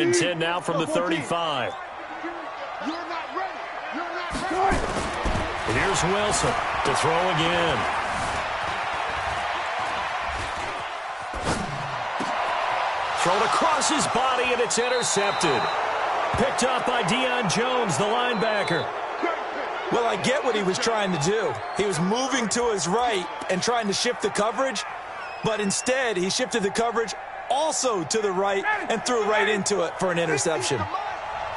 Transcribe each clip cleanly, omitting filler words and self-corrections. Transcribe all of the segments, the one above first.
And 10 now from the 35. Here's Wilson to throw again. Thrown across his body, and it's intercepted. Picked up by Deion Jones, the linebacker. Well, I get what he was trying to do. He was moving to his right and trying to shift the coverage, but instead he shifted the coverage also to the right and threw right into it for an interception.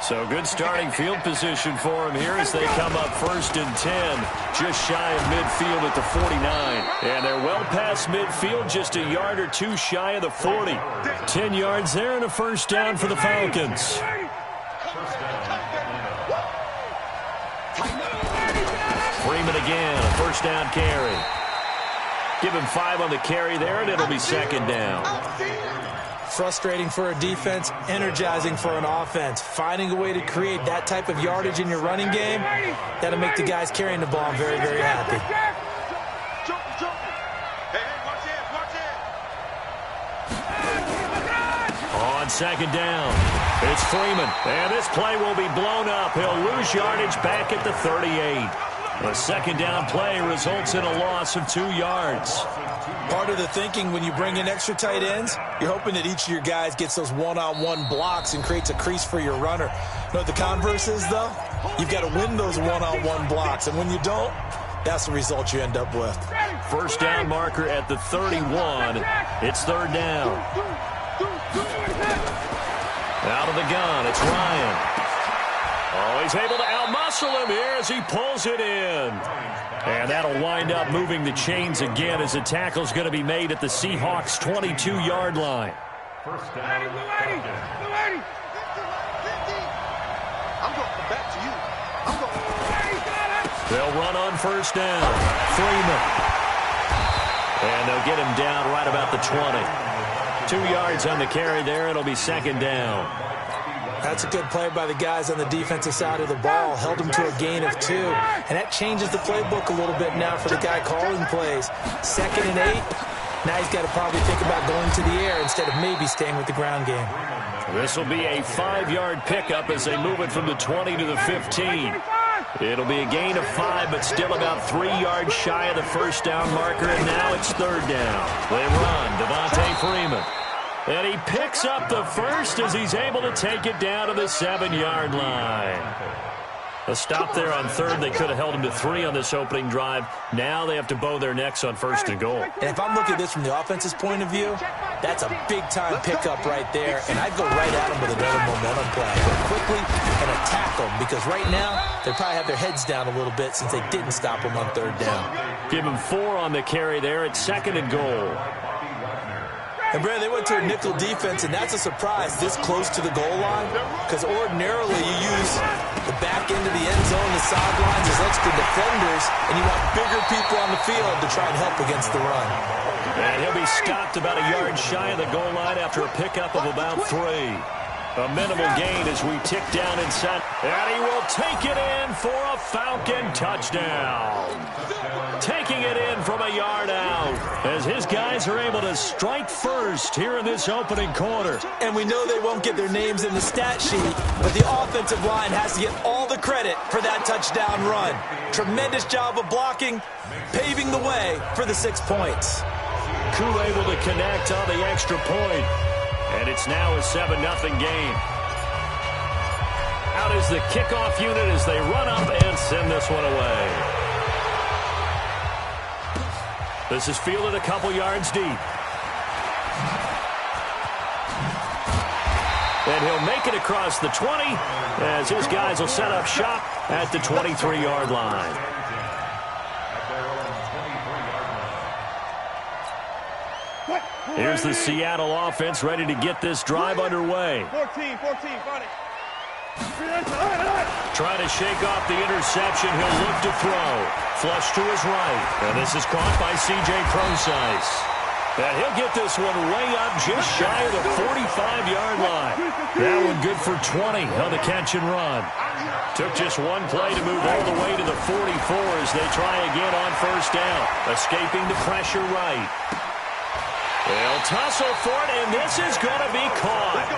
So good starting field position for him here as they come up 1st and 10, just shy of midfield at the 49. And they're well past midfield, just a yard or two shy of the 40. 10 yards there and a first down for the Falcons. Freeman again, a first down carry. Give him 5 on the carry there, and it'll be second down. Frustrating for a defense, energizing for an offense. Finding a way to create that type of yardage in your running game, that'll make the guys carrying the ball very, very happy. On second down, it's Freeman, and this play will be blown up. He'll lose yardage back at the 38. A second down play results in a loss of 2 yards. Part of the thinking when you bring in extra tight ends, you're hoping that each of your guys gets those one-on-one blocks and creates a crease for your runner. You know what the converse is, though? You've got to win those one-on-one blocks, and when you don't, that's the result you end up with. First down marker at the 31. It's third down. Out of the gun, it's Ryan. Oh, he's able to outmuscle him here as he pulls it in. And that'll wind up moving the chains again as the tackle's going to be made at the Seahawks' 22-yard line. First down. They'll run on first down. Freeman. And they'll get him down right about the 20. 2 yards on the carry there. It'll be second down. That's a good play by the guys on the defensive side of the ball. Held them to a gain of 2. And that changes the playbook a little bit now for the guy calling plays. 2nd and 8. Now he's got to probably think about going to the air instead of maybe staying with the ground game. This will be a 5-yard pickup as they move it from the 20 to the 15. It'll be a gain of 5, but still about 3 yards shy of the first down marker, and now it's third down. They run. Devontae Freeman. And he picks up the first as he's able to take it down to the 7-yard line. A stop there on third. They could have held him to 3 on this opening drive. Now they have to bow their necks on 1st and goal. And if I'm looking at this from the offense's point of view, that's a big-time pickup right there. And I'd go right at him with another momentum play. Go quickly and attack them, because right now they probably have their heads down a little bit since they didn't stop him on third down. Give him 4 on the carry there at 2nd and goal. And, Brad, they went to a nickel defense, and that's a surprise this close to the goal line, because ordinarily you use the back end of the end zone, the sidelines as extra defenders, and you want bigger people on the field to try and help against the run. And he'll be stopped about a yard shy of the goal line after a pickup of about 3. A minimal gain as we tick down inside. And he will take it in for a Falcon touchdown. Taking it in from a yard out as his guys are able to strike first here in this opening quarter. And we know they won't get their names in the stat sheet, but the offensive line has to get all the credit for that touchdown run. Tremendous job of blocking, paving the way for the 6 points. Koo able to connect on the extra point. And it's now a 7-0 game. Out is the kickoff unit as they run up and send this one away. This is fielded a couple yards deep. And he'll make it across the 20 as his guys will set up shop at the 23-yard line. Here's the Seattle offense ready to get this drive underway. 14, Friday. Trying to shake off the interception. He'll look to throw. Flush to his right. And this is caught by C.J. Procise. And he'll get this one way up just shy of the 45-yard line. That one good for 20 on the catch and run. Took just one play to move all the way to the 44 as they try again on first down. Escaping the pressure right. They'll tussle for it, and this is going to be caught.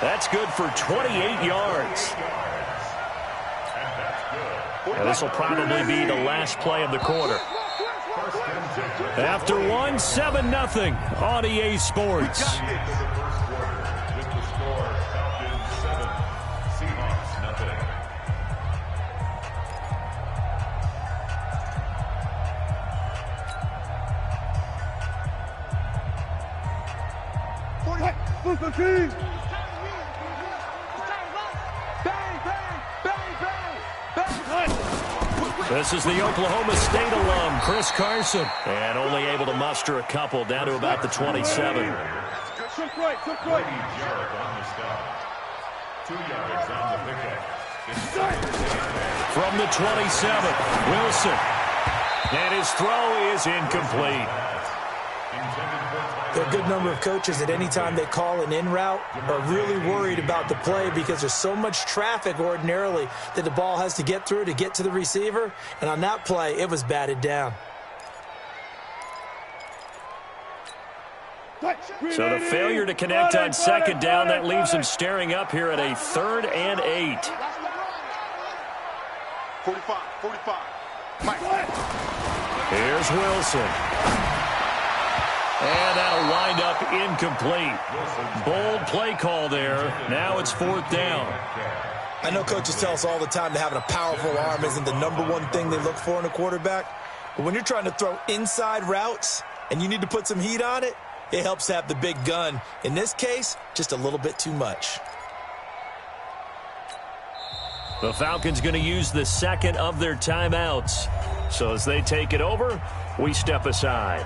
That's good for 28 yards. And this will probably be the last play of the quarter. After one, 7-0 on EA Sports. This is the Oklahoma State alum, Chris Carson. And only able to muster a couple, down to about the 27. Took right. 2 yards on the stop. 2 yards on the pickup. From the 27, Wilson. And his throw is incomplete. There are a good number of coaches at any time they call an in route are really worried about the play because there's so much traffic ordinarily that the ball has to get through to get to the receiver. And on that play, it was batted down. So the failure to connect on second down, that leaves him staring up here at a 3rd and 8. 45. Mike. Here's Wilson. And that'll wind up incomplete. Bold play call there. Now it's 4th down. I know coaches tell us all the time that having a powerful arm isn't the #1 thing they look for in a quarterback. But when you're trying to throw inside routes and you need to put some heat on it, it helps to have the big gun. In this case, just a little bit too much. The Falcons going to use the second of their timeouts. So as they take it over, we step aside.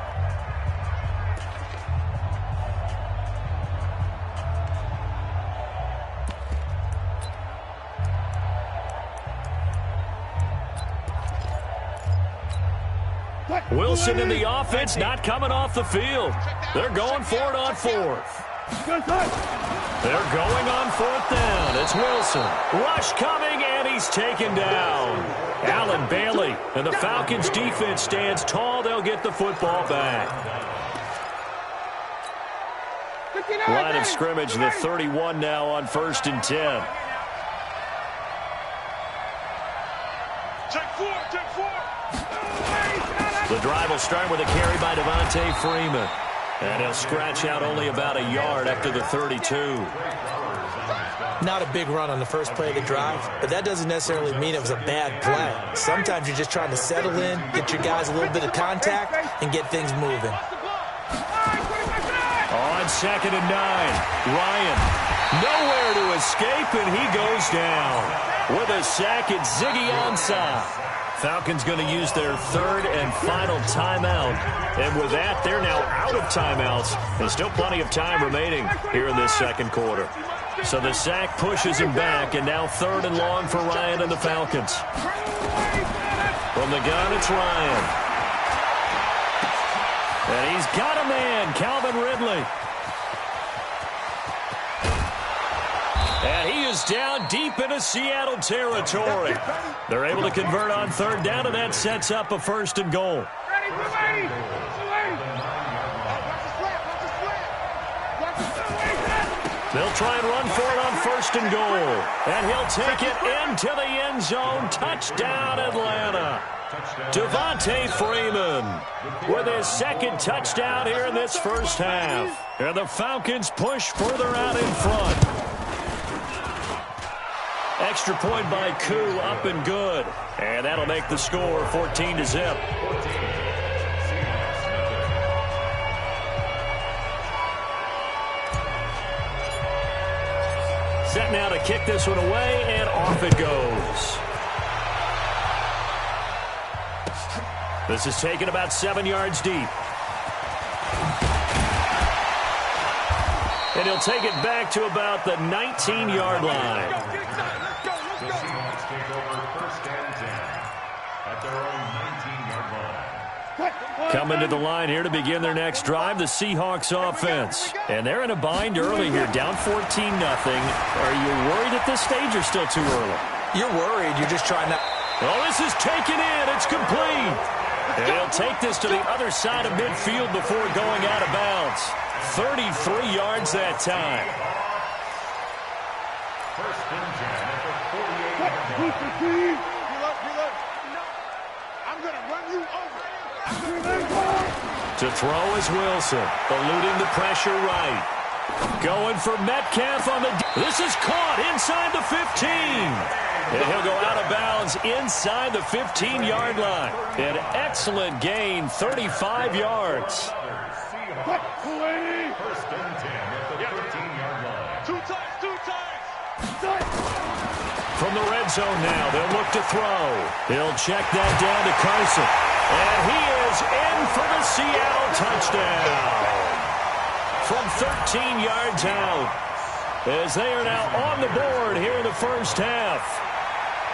Wilson in the offense, not coming off the field. They're going for it on 4th. They're going on 4th down. It's Wilson. Rush coming, and he's taken down. Allen Bailey, and the Falcons defense stands tall. They'll get the football back. Line of scrimmage, the 31 now on 1st and 10. Check 4. The drive will start with a carry by Devontae Freeman. And he'll scratch out only about a yard after the 32. Not a big run on the first play of the drive, but that doesn't necessarily mean it was a bad play. Sometimes you're just trying to settle in, get your guys a little bit of contact, and get things moving. On 2nd and 9, Ryan. Nowhere to escape, and he goes down. With a sack, it's Ziggy Ansah. Falcons going to use their 3rd and final timeout. And with that, they're now out of timeouts. There's still plenty of time remaining here in this second quarter. So the sack pushes him back, and now 3rd and long for Ryan and the Falcons. From the gun, it's Ryan. And he's got a man, Calvin Ridley. And he is down deep into Seattle territory. They're able to convert on 3rd down, and that sets up a 1st and goal. They'll try and run for it on 1st and goal. And he'll take it into the end zone. Touchdown, Atlanta. Devontae Freeman with his 2nd touchdown here in this first half. And the Falcons push further out in front. Extra point by Koo, up and good. And that'll make the score 14-0. Set now to kick this one away, and off it goes. This is taken about 7 yards deep. And he'll take it back to about the 19-yard line. Coming to the line here to begin their next drive, the Seahawks offense. And they're in a bind early here, down 14-0. Are you worried at this stage or still too early? You're worried. You're just trying to... Oh, this is taken in. It's complete. And he'll take this to the other side of midfield before going out of bounds. 33 yards that time. First and 10 at the 48-yard line. Look. No. I'm going to run you over. To throw is Wilson, eluding the pressure right. Going for Metcalf on the... This is caught inside the 15. And he'll go out of bounds inside the 15-yard line. An excellent gain, 35 yards. First and 10 at the 15-yard line. Two times. From the red zone now, they'll look to throw. He'll check that down to Carson. And he is in for the Seattle touchdown. From 13 yards out, as they are now on the board here in the first half.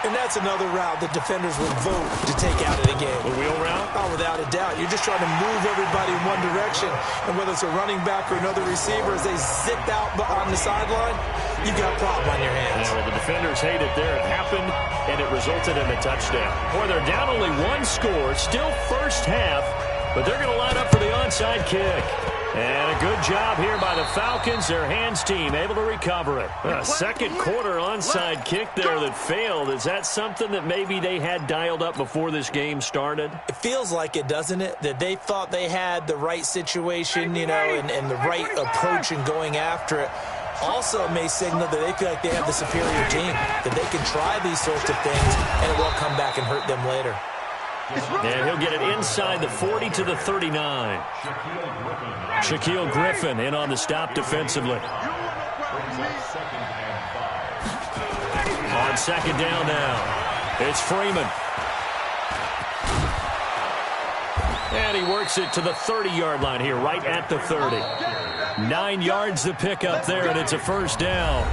And that's another route that defenders would vote to take out of the game. The wheel route? Oh, without a doubt. You're just trying to move everybody in one direction. And whether it's a running back or another receiver, as they zip out on the sideline, you've got a problem on your hands. Yeah, well, the defenders hate it there. It happened, and it resulted in a touchdown. Boy, they're down only one score, still first half, but they're going to line up for the onside kick. And a good job here by the Falcons, their hands team, able to recover it. A second quarter onside kick there that failed. Is that something that maybe they had dialed up before this game started? It feels like it, doesn't it? That they thought they had the right situation, you know, and the right approach in going after it. Also may signal that they feel like they have the superior team, that they can try these sorts of things, and it won't come back and hurt them later. And he'll get it inside the 40 to the 39. Shaquille Griffin in on the stop defensively. On second down now, it's Freeman. And he works it to the 30-yard line here, right at the 30. 9 yards to pick up there, and it's a first down.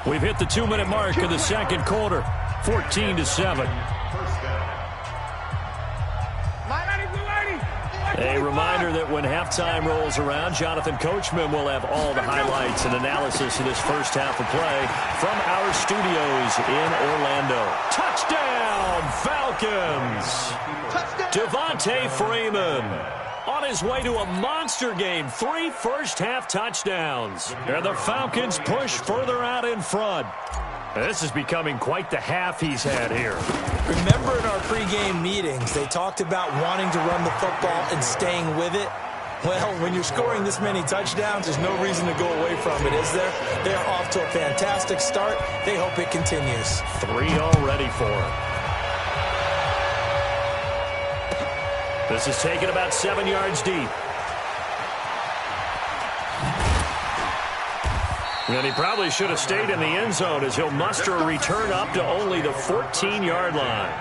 We've hit the 2-minute mark of the second quarter, 14-7. A reminder that when halftime rolls around, Jonathan Coachman will have all the highlights and analysis of this first half of play from our studios in Orlando. Touchdown, Falcons! Devontae Freeman on his way to a monster game. 3 first-half touchdowns. And the Falcons push further out in front. This is becoming quite the half he's had here. Remember in our pregame meetings, they talked about wanting to run the football and staying with it? Well, when you're scoring this many touchdowns, there's no reason to go away from it, is there? They're off to a fantastic start. They hope it continues. 3 already for him. This is taken about 7 yards deep. And he probably should have stayed in the end zone as he'll muster a return up to only the 14-yard line.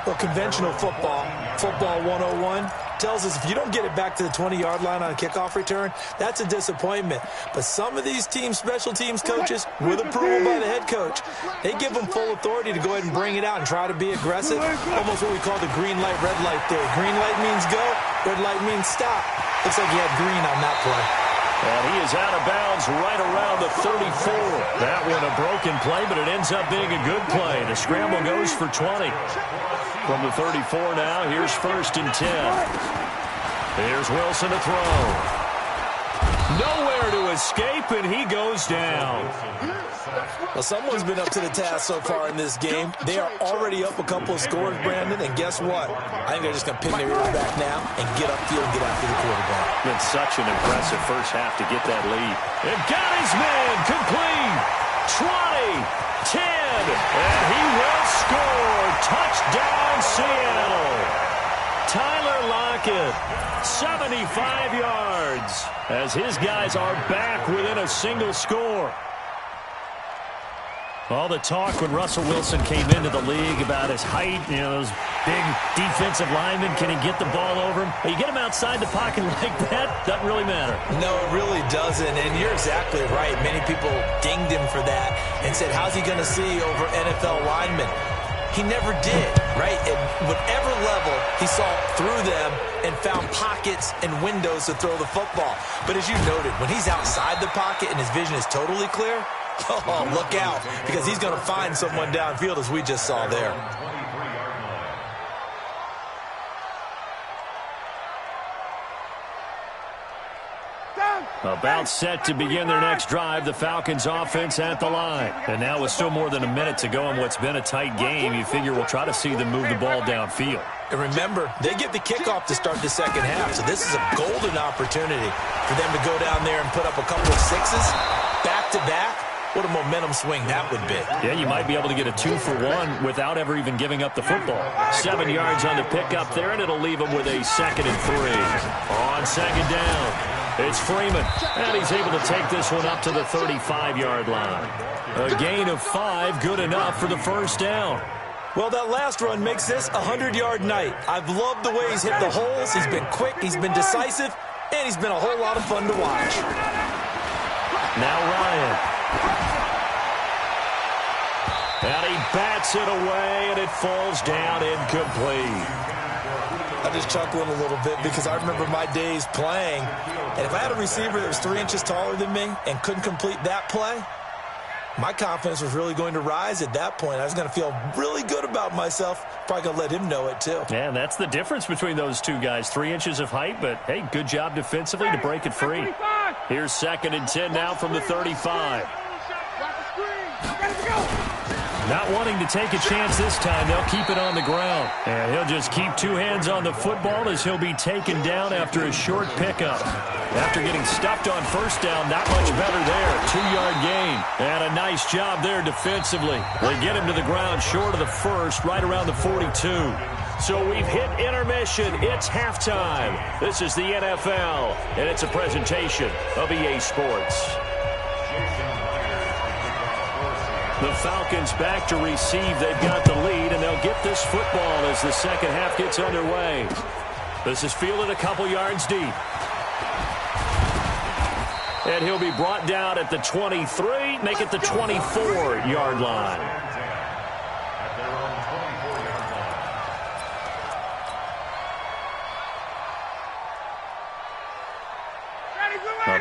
Well, conventional football 101, tells us if you don't get it back to the 20-yard line on a kickoff return, that's a disappointment. But some of these teams, special teams coaches, with approval by the head coach, they give them full authority to go ahead and bring it out and try to be aggressive. Almost what we call the green light, red light theory. Green light means go, red light means stop. Looks like he had green on that play. And he is out of bounds right around the 34. That one a broken play, but it ends up being a good play. The scramble goes for 20. From the 34 now, here's first and 10. Here's Wilson to throw. Nowhere to escape, and he goes down. Well, someone's been up to the task so far in this game. They are already up a couple of scores, Brandon, and guess what? I think they're just going to pin their ears back now and get upfield and get after the quarterback. Been such an impressive first half to get that lead. And got his man complete. 20, 10, and he will score. Touchdown, Seattle. Tyler Lockett, 75 yards, as his guys are back within a single score. All the talk when Russell Wilson came into the league about his height, you know, those big defensive linemen, can he get the ball over him? You get him outside the pocket like that, doesn't really matter. No, it really doesn't, and you're exactly right. Many people dinged him for that and said, how's he going to see over NFL linemen? He never did, right? At whatever level, he saw through them and found pockets and windows to throw the football. But as you noted, when he's outside the pocket and his vision is totally clear, oh, look out, because he's going to find someone downfield, as we just saw there. About set to begin their next drive, the Falcons offense at the line. And now with still more than a minute to go in what's been a tight game, you figure we'll try to see them move the ball downfield. And remember, they get the kickoff to start the second half, so this is a golden opportunity for them to go down there and put up a couple of sixes back-to-back. What a momentum swing that would be. Yeah, you might be able to get a 2-for-1 without ever even giving up the football. 7 yards on the pickup there, and it'll leave them with a 2nd and 3. On second down, it's Freeman, and he's able to take this one up to the 35-yard line. A gain of 5, good enough for the first down. Well, that last run makes this a 100-yard night. I've loved the way he's hit the holes. He's been quick, he's been decisive, and he's been a whole lot of fun to watch. Now Ryan. And he bats it away, and it falls down incomplete. I'm just chuckling a little bit because I remember my days playing, and if I had a receiver that was 3 inches taller than me and couldn't complete that play, my confidence was really going to rise at that point. I was going to feel really good about myself. Probably going to let him know it, too. Yeah, and that's the difference between those two guys. 3 inches of height, but, hey, good job defensively to break it free. Here's 2nd and 10 now from the 35. Not wanting to take a chance this time, they'll keep it on the ground. And he'll just keep 2 hands on the football as he'll be taken down after a short pickup. After getting stuffed on first down, not much better there. 2-yard gain. And a nice job there defensively. They get him to the ground short of the first, right around the 42. So we've hit intermission. It's halftime. This is the NFL, and it's a presentation of EA Sports. The Falcons back to receive. They've got the lead, and they'll get this football as the second half gets underway. This is fielded a couple yards deep. And he'll be brought down at the 23, make it the 24-yard line.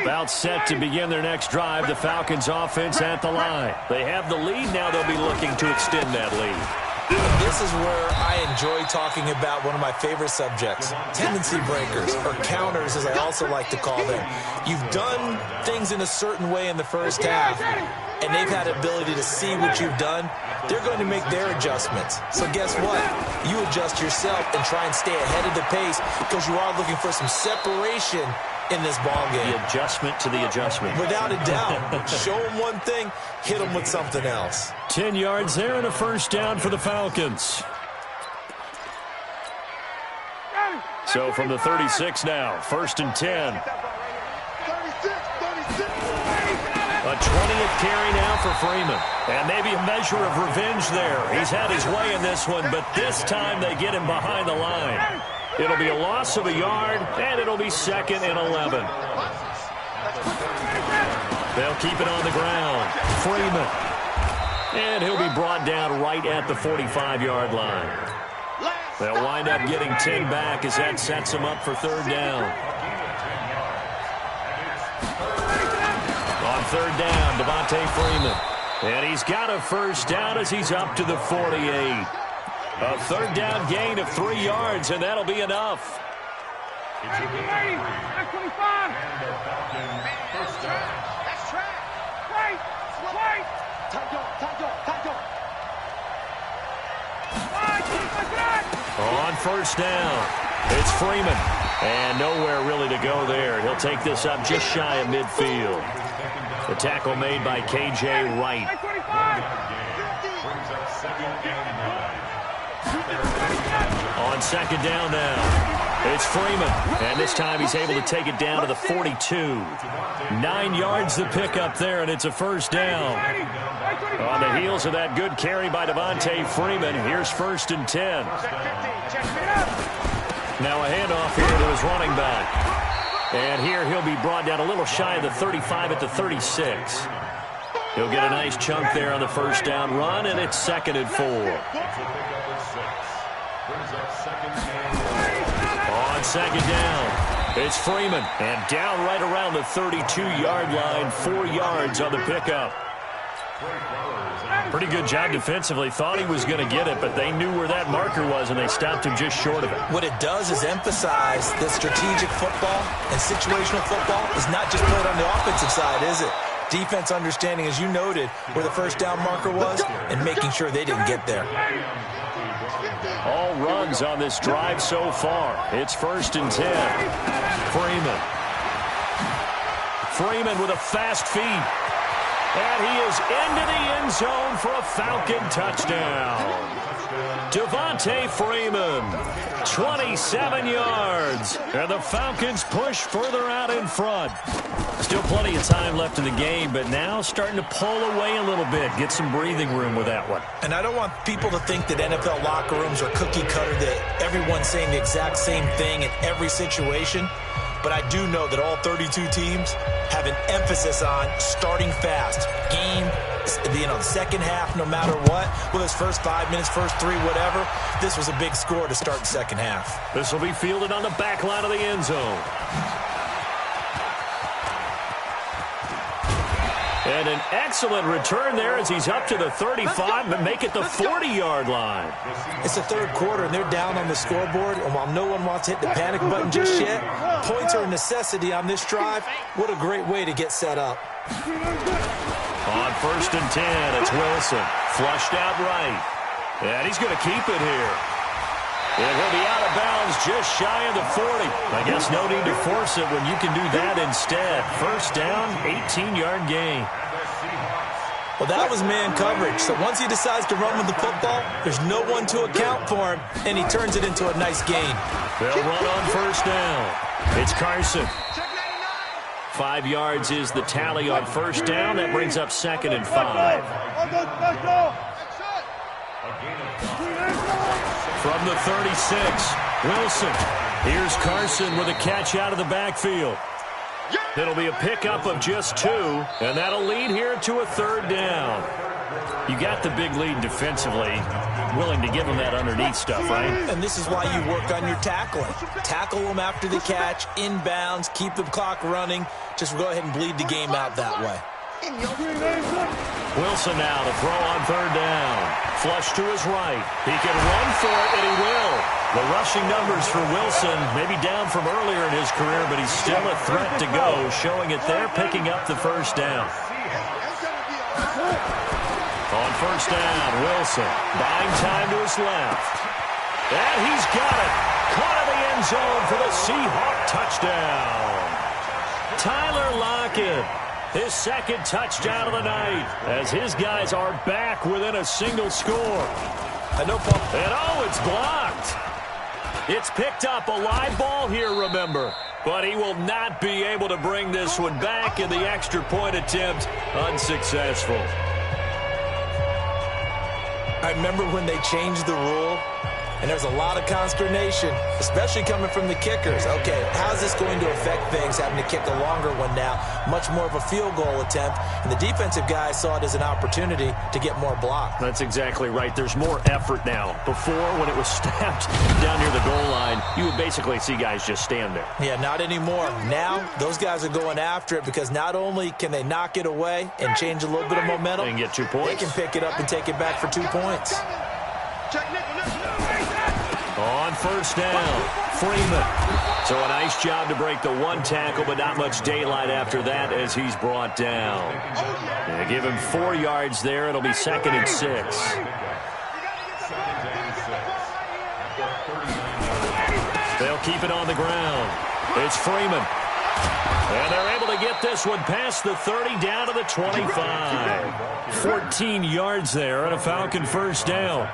About set to begin their next drive, the Falcons offense at the line. They have the lead. Now they'll be looking to extend that lead. This is where I enjoy talking about one of my favorite subjects, tendency breakers, or counters as I also like to call them. You've done things in a certain way in the first half, and they've had the ability to see what you've done. They're going to make their adjustments. So guess what? You adjust yourself and try and stay ahead of the pace because you are looking for some separation in this ball game. The adjustment to the adjustment. Without a doubt. Show them one thing, hit them with something else. 10 yards there and a first down for the Falcons. So from the 36 now, 1st and 10. A 20th carry now for Freeman. And maybe a measure of revenge there. He's had his way in this one, but this time they get him behind the line. It'll be a loss of a yard, and it'll be 2nd and 11. They'll keep it on the ground. Freeman. And he'll be brought down right at the 45-yard line. They'll wind up getting 10 back as that sets them up for 3rd down. On 3rd down, Devontae Freeman. And he's got a first down as he's up to the 48. A 3rd down gain of 3 yards, and that'll be enough. That's track. Right. On 1st down, it's Freeman. And nowhere really to go there. He'll take this up just shy of midfield. The tackle made by K.J. Wright. On 2nd down now, it's Freeman. And this time he's able to take it down to the 42. 9 yards the pickup there, and it's a first down. On the heels of that good carry by Devontae Freeman, here's 1st and 10. Now a handoff here to his running back. And here he'll be brought down a little shy of the 35 at the 36. He'll get a nice chunk there on the first down run, and it's 2nd and 4. On 2nd down, it's Freeman. And down right around the 32-yard line, 4 yards on the pickup. Pretty good job defensively. Thought he was going to get it, but they knew where that marker was, and they stopped him just short of it. What it does is emphasize that strategic football and situational football is not just played on the offensive side, is it? Defense understanding, as you noted, where the first down marker was and making sure they didn't get there. All runs on this drive so far. It's 1st and 10. Freeman with a fast feed. And he is into the end zone for a Falcon touchdown. Devontae Freeman, 27 yards. And the Falcons push further out in front. Still plenty of time left in the game, but now starting to pull away a little bit. Get some breathing room with that one. And I don't want people to think that NFL locker rooms are cookie cutter, that everyone's saying the exact same thing in every situation. But I do know that all 32 teams have an emphasis on starting fast. Game, the second half, no matter what, whether it's first 5 minutes, first 3, whatever, this was a big score to start the second half. This will be fielded on the back line of the end zone. And an excellent return there as he's up to the 35, but make it the 40-yard line. It's the third quarter, and they're down on the scoreboard. And while no one wants to hit the panic button just yet, points are a necessity on this drive. What a great way to get set up. On 1st and 10, it's Wilson. Flushed out right. And he's going to keep it here. It will be out of bounds just shy of the 40. I guess no need to force it when you can do that instead. First down, 18-yard gain. Well, that was man coverage. So once he decides to run with the football, there's no one to account for him, and he turns it into a nice gain. They'll run on first down. It's Carson. 5 yards is the tally on first down. That brings up 2nd and 5. From the 36, Wilson. Here's Carson with a catch out of the backfield. It'll be a pickup of just 2, and that'll lead here to a 3rd down. You got the big lead defensively, willing to give them that underneath stuff, right? And this is why you work on your tackling. Tackle them after the catch, inbounds, keep the clock running. Just go ahead and bleed the game out that way. Wilson now to throw on 3rd down. Flush to his right. He can run for it, and he will. The rushing numbers for Wilson maybe down from earlier in his career, but he's still a threat to go, showing it there, picking up the 1st down. On 1st down, Wilson buying time to his left. And he's got it. Caught in the end zone for the Seahawk touchdown. Tyler Lockett. His 2nd touchdown of the night as his guys are back within a single score. And it's blocked. It's picked up, a live ball here, remember. But he will not be able to bring this one back, in the extra point attempt unsuccessful. I remember when they changed the rule, and there's a lot of consternation, especially coming from the kickers. Okay, how's this going to affect things, having to kick a longer one now? Much more of a field goal attempt. And the defensive guys saw it as an opportunity to get more block. That's exactly right. There's more effort now. Before, when it was snapped down near the goal line, you would basically see guys just stand there. Yeah, not anymore. Now, those guys are going after it because not only can they knock it away and change a little bit of momentum, they can get 2 points. They can pick it up and take it back for 2 points. On first down, Freeman. So a nice job to break the 1 tackle, but not much daylight after that as he's brought down. They give him 4 yards there. It'll be 2nd and 6. They'll keep it on the ground. It's Freeman. And they're able to get this one past the 30 down to the 25. 14 yards there and a Falcon first down.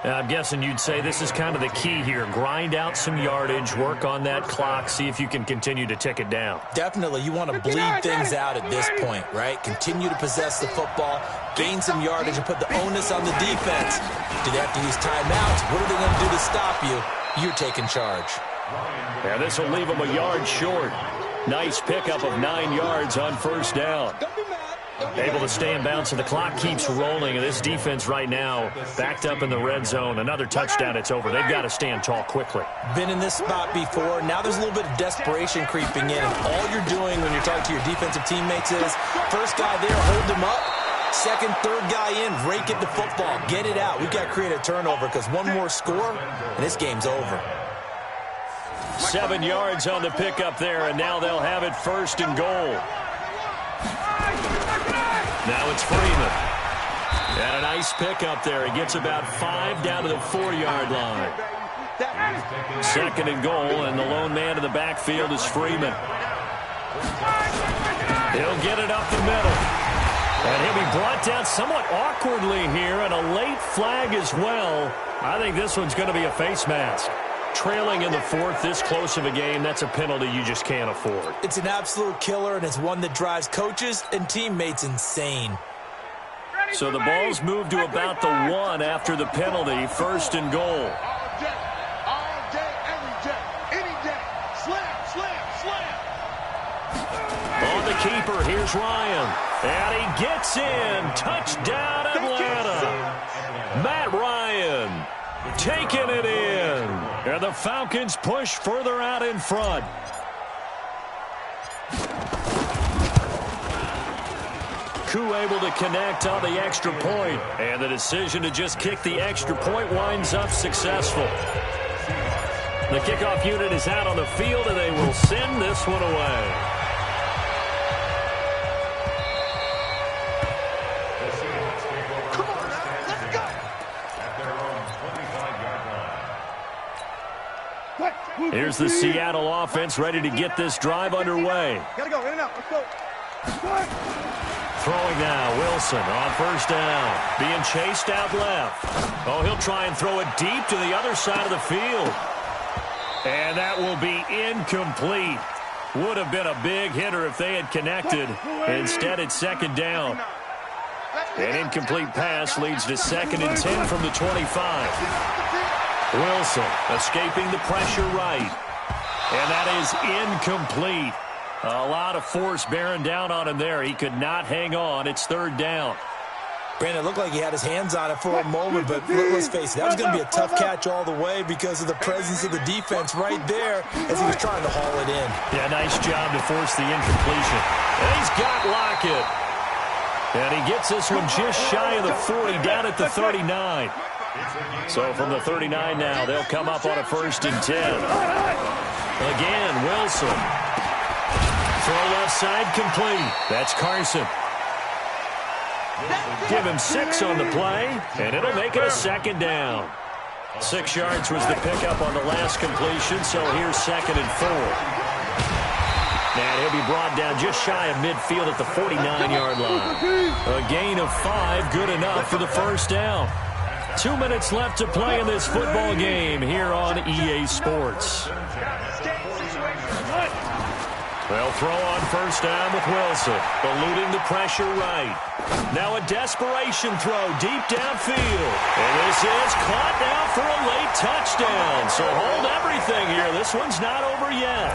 I'm guessing you'd say this is kind of the key here. Grind out some yardage, work on that clock, see if you can continue to tick it down. Definitely. You want to bleed things out at this point, right? Continue to possess the football, gain some yardage, and put the onus on the defense. Do they have to use timeouts? What are they going to do to stop you? You're taking charge. Yeah, this will leave them a yard short. Nice pickup of 9 yards on first down. Able to stay in bounds, and the clock keeps rolling. And this defense right now backed up in the red zone. Another touchdown, it's over. They've got to stand tall quickly. Been in this spot before. Now there's a little bit of desperation creeping in. And all you're doing when you're talking to your defensive teammates is, first guy there, hold him up. Second, third guy in, rake at the football. Get it out. We've got to create a turnover because one more score, and this game's over. 7 yards on the pickup there, and now they'll have it first and goal. Now it's Freeman. And a nice pickup there. He gets about 5 down to the 4-yard line. Second and goal, and the lone man in the backfield is Freeman. He'll get it up the middle. And he'll be brought down somewhat awkwardly here, and a late flag as well. I think this one's going to be a face mask. Trailing in the fourth, this close of a game, that's a penalty you just can't afford. It's an absolute killer, and it's one that drives coaches and teammates insane. So the ball's moved to about the 1 after the penalty, first and goal. All day, every day, any day. Slam, slam, slam. On the keeper, here's Ryan. And he gets in. Touchdown, Atlanta. Matt Ryan taking it in. And the Falcons push further out in front. Koo able to connect on the extra point. And the decision to just kick the extra point winds up successful. The kickoff unit is out on the field, and they will send this one away. Here's the Seattle offense ready to get this drive underway. Gotta go, in and out, let's go. Throwing now, Wilson on first down. Being chased out left. Oh, he'll try and throw it deep to the other side of the field. And that will be incomplete. Would have been a big hitter if they had connected. Instead, it's second down. An incomplete pass leads to 2nd and 10 from the 25. Wilson escaping the pressure right. And that is incomplete. A lot of force bearing down on him there. He could not hang on. It's 3rd down. Brandon, it looked like he had his hands on it for a moment, but let's face it, that was going to be a tough catch all the way because of the presence of the defense right there as he was trying to haul it in. Yeah, nice job to force the incompletion. And he's got Lockett. And he gets this one just shy of the 40, down at the 39. So from the 39 now, they'll come up on a 1st and 10. Again, Wilson. Throw left side complete. That's Carson. Give him 6 on the play, and it'll make it a 2nd down. 6 yards was the pickup on the last completion, so here's 2nd and 4. And he'll be brought down just shy of midfield at the 49-yard line. A gain of 5, good enough for the 1st down. 2 minutes left to play in this football game here on EA Sports. They'll throw on first down with Wilson, eluding the pressure right. Now a desperation throw deep downfield. And this is caught now for a late touchdown. So hold everything here. This one's not over yet.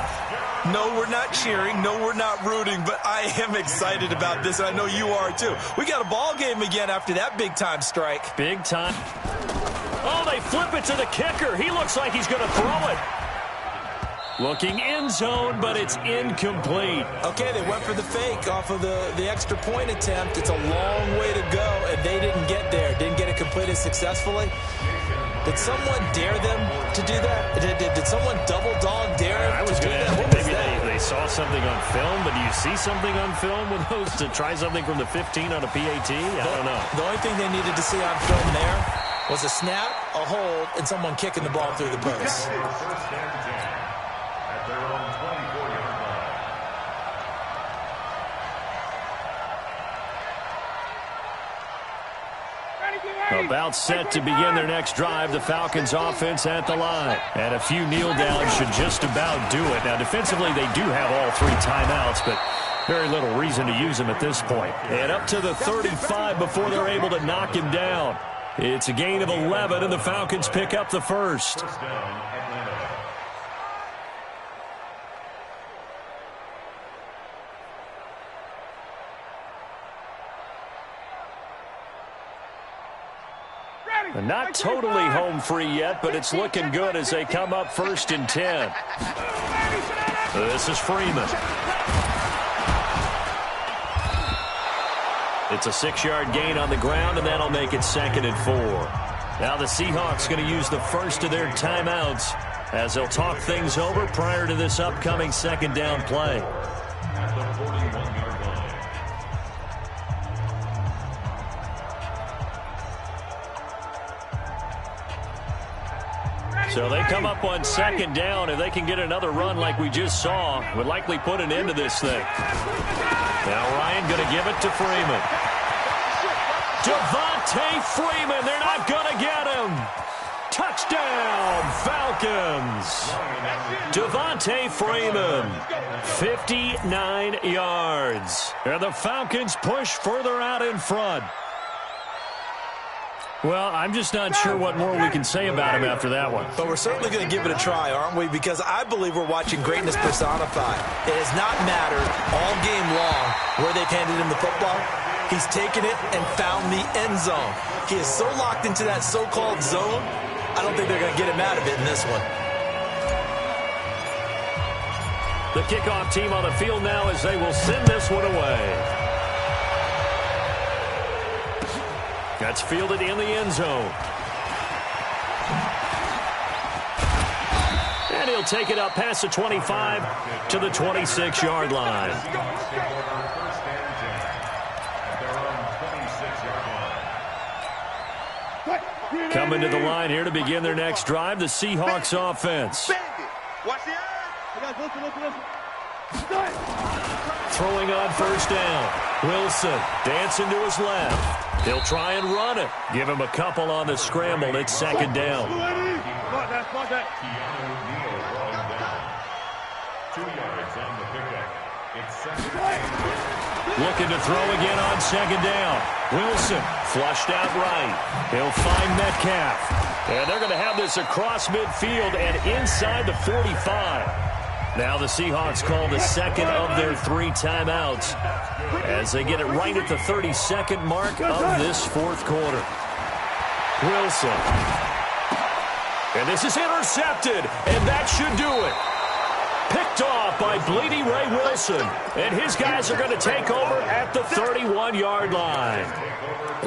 No, we're not cheering. No, we're not rooting. But I am excited about this, and I know you are too. We got a ball game again after that big-time strike. Big time. Oh, they flip it to the kicker. He looks like he's going to throw it. Looking end zone, but it's incomplete. Okay, they went for the fake off of the extra point attempt. It's a long way to go, and they didn't get there. Didn't get it completed successfully. Did someone dare them to do that? Did someone double dog dare them to do that? Maybe they saw something on film, but do you see something on film with those to try something from the 15 on a PAT? I don't know. The only thing they needed to see on film there was a snap, a hold, and someone kicking the ball through the post. Their own 24-yard line. About set to begin their next drive, the Falcons offense at the line. And a few kneel downs should just about do it. Now, defensively, they do have all 3 timeouts, but very little reason to use them at this point. And up to the 35 before they're able to knock him down. It's a gain of 11, and the Falcons pick up the first. First down, Atlanta. Not totally home free yet, but it's looking good as they come up 1st and 10. This is Freeman. It's a 6-yard gain on the ground, and that'll make it 2nd and 4. Now the Seahawks going to use the first of their timeouts as they'll talk things over prior to this upcoming 2nd down play. At the 41-yard line. So they come up on 2nd down. If they can get another run like we just saw, would likely put an end to this thing. Now Ryan going to give it to Freeman. Devontae Freeman, they're not going to get him. Touchdown, Falcons. Devontae Freeman, 59 yards. And the Falcons push further out in front. Well, I'm just not sure what more we can say about him after that one. But we're certainly going to give it a try, aren't we? Because I believe we're watching greatness personified. It has not mattered all game long where they've handed him the football. He's taken it and found the end zone. He is so locked into that so-called zone, I don't think they're going to get him out of it in this one. The kickoff team on the field now as they will send this one away. That's fielded in the end zone. And he'll take it up past the 25 to the 26-yard line. Coming to the line here to begin their next drive, the Seahawks offense. Throwing on 1st down. Wilson dancing to his left. He'll try and run it. Give him a couple on the scramble. It's 2nd down. 2 yards on the pickup. It's 2nd down. Looking to throw again on 2nd down. Wilson flushed out right. He'll find Metcalf. And they're going to have this across midfield and inside the 45. Now the Seahawks call the 2nd of their 3 timeouts as they get it right at the 32nd mark of this 4th quarter. Wilson. And this is intercepted, and that should do it. Picked off by Bleedy Ray Wilson, and his guys are going to take over at the 31-yard line.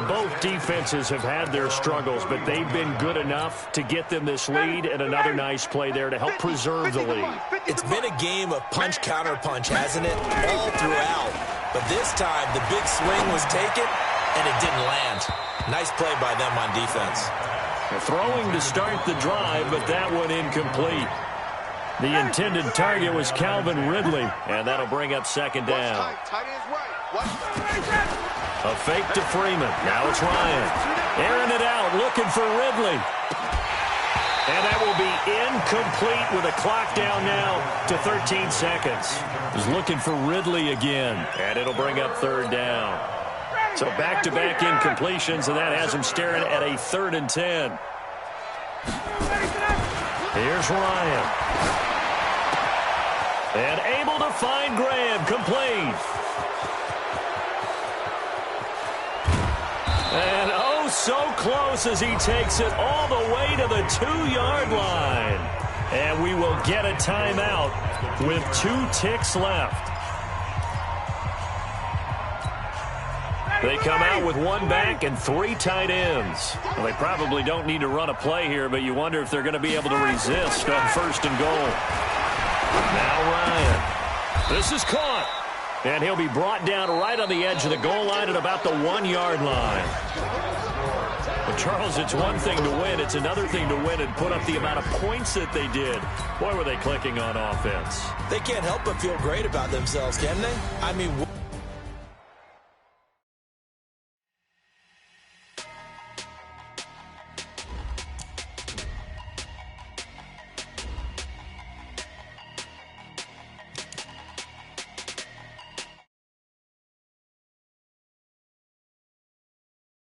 Both defenses have had their struggles, but they've been good enough to get them this lead, and another nice play there to help preserve the lead. It's been a game of punch-counter-punch, hasn't it? All throughout. But this time, the big swing was taken, and it didn't land. Nice play by them on defense. Throwing to start the drive, but that one incomplete. The intended target was Calvin Ridley, and that'll bring up 2nd down. A fake to Freeman. Now it's Ryan. Airing it out, looking for Ridley. And that will be incomplete with a clock down now to 13 seconds. He's looking for Ridley again, and it'll bring up 3rd down. So back-to-back incompletions, and that has him staring at a 3rd and 10. Here's Ryan. And able to find Graham, complete. And oh, so close as he takes it all the way to the 2-yard line. And we will get a timeout with 2 ticks left. They come out with 1 back and 3 tight ends. Well, they probably don't need to run a play here, but you wonder if they're going to be able to resist on 1st and goal. Now Ryan. This is caught. And he'll be brought down right on the edge of the goal line at about the 1-yard line. But Charles, it's one thing to win. It's another thing to win and put up the amount of points that they did. Boy, were they clicking on offense. They can't help but feel great about themselves, can they? I mean...